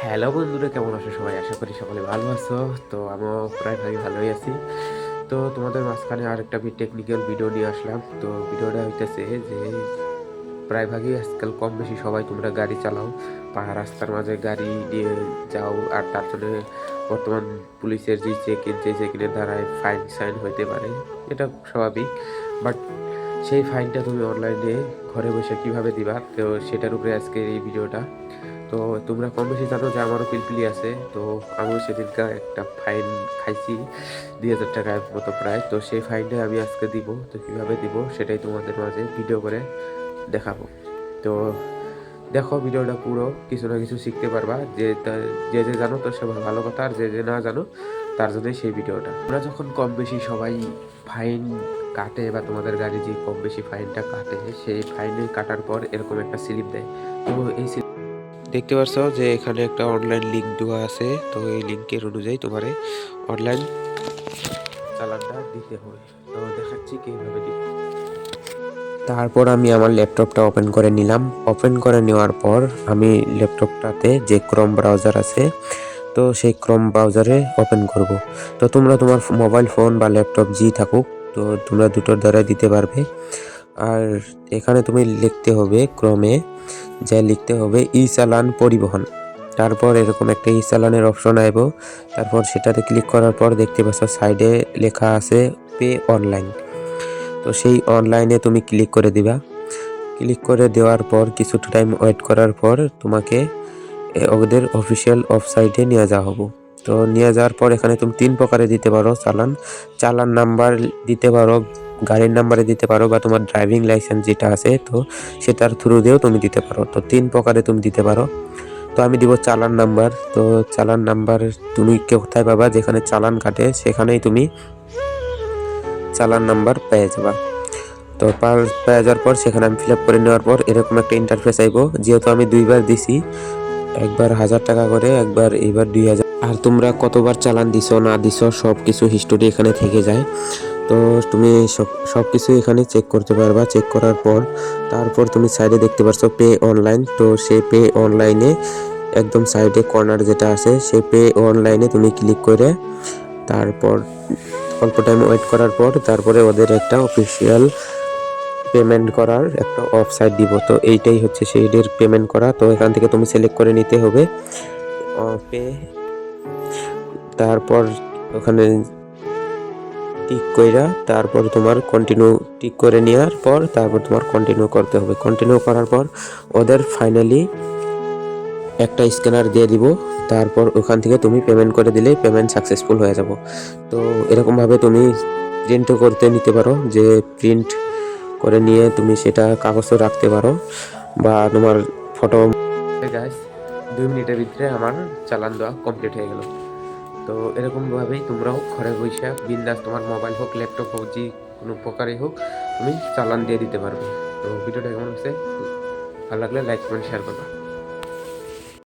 Hello বন্ধুরা, কেমন আছো সবাই? আশা করি সকলে ভালো আছো। তো আমিও প্রায় ভালোই আছি। তো তোমাদের মাঝখানে আরেকটা টেকনিক্যাল ভিডিও নিয়ে আসলাম। তো ভিডিওটা হইতেছে যে প্রায় আজকাল কম বেশি সবাই তোমরা গাড়ি চালাও, পাহাড় রাস্তার মাঝে গাড়ি নিয়ে যাও, আর তার জন্য বর্তমান পুলিশের যে চেকিংয়ের দ্বারায় ফাইন সাইন হইতে পারে, এটা স্বাভাবিক। বাট সেই ফাইনটা তুমি অনলাইনে ঘরে বসে কিভাবে দিবা, তো সেটার উপরে আজকে এই ভিডিওটা। তো তোমরা কম বেশি জানো যে আমারও পিলপিলি আছে। তো আমিও সেদিনকার একটা ফাইন খাইছি, 2,000 টাকার মতো প্রায়। তো সেই ফাইনটা আমি আজকে দিব। তো কীভাবে দিব সেটাই তোমাদের মাঝে ভিডিও করে দেখাবো। তো দেখো ভিডিওটা পুরো, কিছু না কিছু শিখতে পারবা। যে যে জানো তো সে ভালো কথা, আর যে যে না জানো তার জন্যই সেই ভিডিওটা। তোমরা যখন কম বেশি সবাই ফাইন কাটে, বা তোমাদের গাড়ি যে কম বেশি ফাইনটা কাটে, সেই ফাইনে কাটার পর এরকম একটা স্লিপ দেয়। তো এই দেখতে পাচ্ছ যে এখানে একটা অনলাইন লিঙ্ক দেওয়া আছে। তো এই লিঙ্কের অনুযায়ী তোমার অনলাইন চালানটা দিতে হবে। তো দেখাচ্ছি কিভাবে দিব। তারপর আমি আমার ল্যাপটপটা ওপেন করে নিলাম। ওপেন করে নেওয়ার পর আমি ল্যাপটপটাতে যে ক্রোম ব্রাউজার আছে, তো সেই ক্রোম ব্রাউজারে ওপেন করব। তো তোমরা তোমার মোবাইল ফোন বা ল্যাপটপ যেই থাকুক, তো তোমরা দুটোর দ্বারা দিতে পারবে। আর এখানে তুমি লিখতে হবে, ক্রমে যা লিখতে হবে ই চালান পরিবহন। তারপর এরকম একটা ই চালানের অপশন আইব। তারপর সেটাতে ক্লিক করার পর দেখতে পাচ্ছ সাইডে লেখা আছে পে অনলাইন। তো সেই অনলাইনে তুমি ক্লিক করে দিবা। ক্লিক করে দেওয়ার পর কিছুটা টাইম ওয়েট করার পর তোমাকে ওদের অফিসিয়াল ওয়েবসাইটে নিয়ে যাওয়া হবো। তো নিয়ে যাওয়ার পর এখানে তুমি 3 প্রকারে দিতে পারো চালান। চালান নাম্বার দিতে পারো, গাড়ির নাম্বারে দিতে পারো, বা তোমার ড্রাইভিং লাইসেন্স যেটা আছে তো সেটার থ্রু দিয়েও তুমি দিতে পারো। তো 3 প্রকারে তুমি দিতে পারো। তো আমি দিব চালান নাম্বার। তো চালান নাম্বার তুমি কোথায় পাবা? যেখানে চালান কাটে সেখানেই তুমি চালান নাম্বার পেয়ে যাবা। তো পেয়ে যাওয়ার পর সেখানে আমি ফিল আপ করে নেওয়ার পর এরকম একটা ইন্টারফেস আইব। যেহেতু আমি 2বার দিছি, একবার 1,000 টাকা করে, একবার এবার 2,000। আর তোমরা কতবার চালান দিছো না দিছো সব কিছু হিস্টোরি এখানে থেকে যায়। তো তুমি সব কিছু এখানে চেক করতে পারবা। চেক করার পর তারপর তুমি সাইডে দেখতে পাচ্ছ পে অনলাইন। তো সেই পে অনলাইনে একদম সাইডে কর্নার যেটা আছে, সেই পে অনলাইনে তুমি ক্লিক করে তারপর অল্প টাইম ওয়েট করার পর তারপরে ওদের একটা অফিসিয়াল পেমেন্ট করার একটা ওয়েবসাইট দিব। তো এইটাই হচ্ছে সেইদের পেমেন্ট করা। তো এখান থেকে তুমি সিলেক্ট করে নিতে হবে পে। তারপর ওখানে টিক কইরা তারপর তোমার কন্টিনিউ টিক করে নেওয়ার পর তারপর তোমার কন্টিনিউ করতে হবে। কন্টিনিউ করার পর ওদের ফাইনালি একটা স্ক্যানার দিয়ে দিব। তারপর ওখান থেকে তুমি পেমেন্ট করে দিলেই পেমেন্ট সাকসেসফুল হয়ে যাব। তো এরকমভাবে তুমি প্রিন্টও করতে নিতে পারো, যে প্রিন্ট করে নিয়ে তুমি সেটা কাগজও রাখতে পারো, বা তোমার ফটো। গাইস, 2 মিনিটের ভিতরে আমার চালান দেওয়া কমপ্লিট হয়ে গেল। তো এরকমভাবেই তোমরাও ঘরে বসে বিন্দাস, তোমার মোবাইল হোক ল্যাপটপ হোক যে কোনো প্রকারই হোক, তুমি চালান দিয়ে দিতে পারবে। তো ভিডিওটা কেমন হচ্ছে, ভালো লাগলে লাইক কমেন্ট শেয়ার করবা।